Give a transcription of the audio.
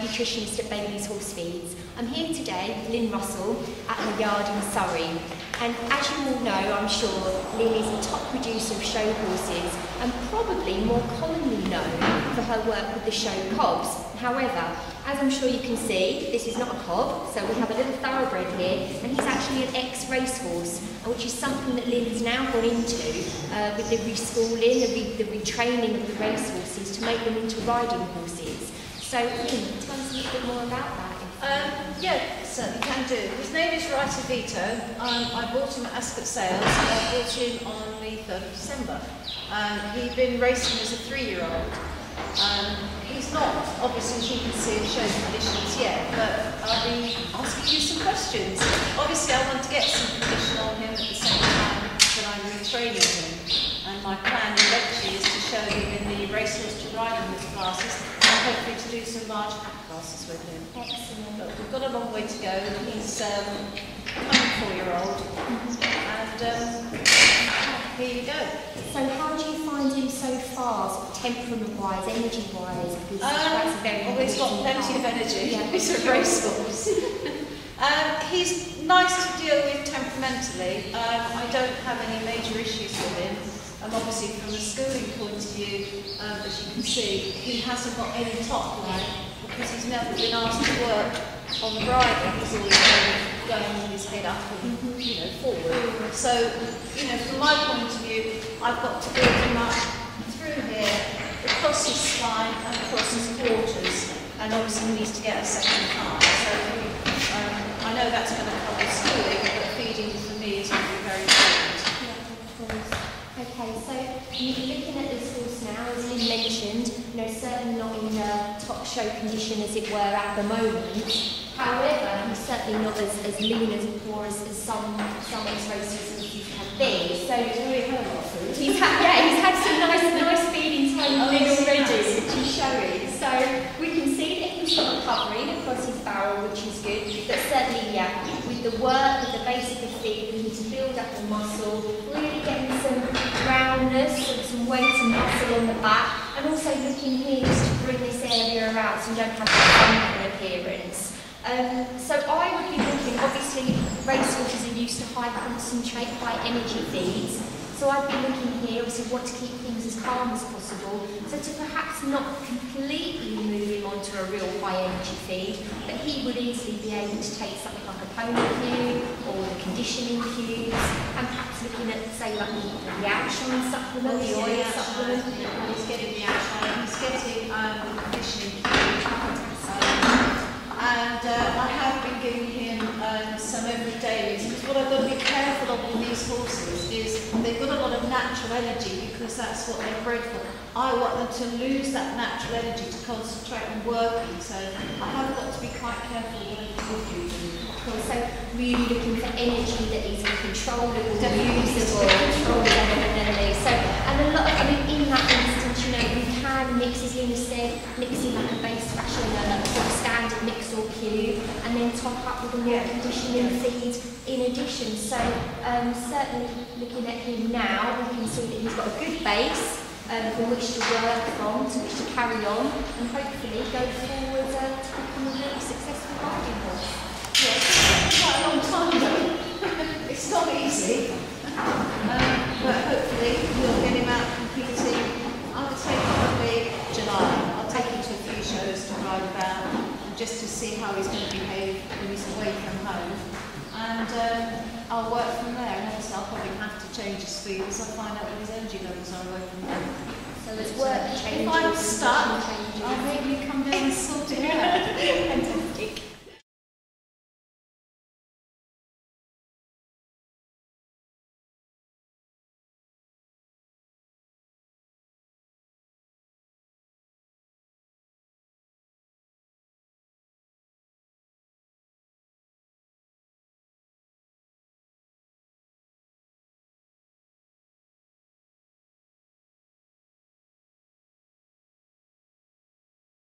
nutritionist at Bailey's Horse Feeds. I'm here today with Lynn Russell at her yard in Surrey. And as you all know, I'm sure, Lynn is a top producer of show horses and probably more commonly known for her work with the show cobs. However, as I'm sure you can see, this is not a cob, so we have a little thoroughbred here, and he's actually an ex-racehorse, which is something that Lynn has now gone into with the reschooling, the retraining of the racehorses to make them into riding horses. So, Lynn, tell us a little bit more about that. Yeah, certainly can do. His name is Right To Veto. I bought him at Ascot Sales. I bought him on the 3rd of December. He'd been racing as a 3-year-old. He's not, obviously, as you can see, in show conditions yet, but I'll be asking you some questions. Obviously, I want to get some condition on him at the same time that I'm retraining him. And my plan eventually is to show him in the racehorse to riding horse classes and hopefully to do some large classes with him. Excellent. But we've got a long way to go. He's coming 4-year-old. And here you go. So how do you find him so far, sort of temperament-wise, energy-wise? Because that's a very he's got plenty of energy. Yeah. He's a racehorse. He's nice to deal with temperamentally. I don't have any major issues with him. Obviously, from a schooling point of view, as you can see, he hasn't got any top line because he's never been asked to work on the bridle. He's always going with his head up and forward. So, from my point of view, I've got to build him up through here, across his spine and across his quarters, and obviously he needs to get a second thigh. So I know that's going to cover schooling, but feeding for me is going to be very important. Yeah, of course. Okay, so looking at this horse now, as Lynn mentioned, certainly not in top show condition as it were at the moment. However, he's certainly not as lean as poor as some ex-racehorses have been. So he's had some nice feeding time already, which is showing. So we can see that he's got recovery across his barrel, which is good. But certainly, with the work, with the base of the feet, we need to build up the muscle, really getting some roundness, some weight and muscle on the back, and also looking here just to bring this area out so you don't have a funky appearance. So I would be looking, obviously racehorses are used to high concentrate, high energy feeds, so I'd be looking here, obviously want to keep things as calm as possible, so to perhaps not completely move him onto a real high energy feed, but he would easily be able to take something like a pony cue or the conditioning cues, and perhaps looking at, say, like the outshine supplement, the oil supplement. He's getting the outshine, he's getting the conditioning cue. And I have been giving him some everydays, because what I've got to be careful of with these horses is they've got a lot of natural energy because that's what they're bred for. I want them to lose that natural energy to concentrate on working, so I have got to be quite careful when I give them. So really looking for energy that is controllable, usable, controllable. So, and a lot of, in that instance, we can mix, as Lynn said, mixing like a base fashion, a sort of standard mix or cue, and then top up with a more conditioning feed in addition. So certainly looking at him now, we can see that he's got a good base from which to work from, to which to carry on, and hopefully go forward to become a really successful riding horse. Yeah, it's quite a long time though. It's not easy. But hopefully we'll get him out competing. I would say probably July. I'll take him to a few shows to ride about just to see how he's going to behave when he's away from home. And I'll work from there. And obviously I'll probably have to change his speed as I find out what his energy levels are away from home. So there's work changes. If I'm stuck, I'll maybe come down and sort it out. Fantastic.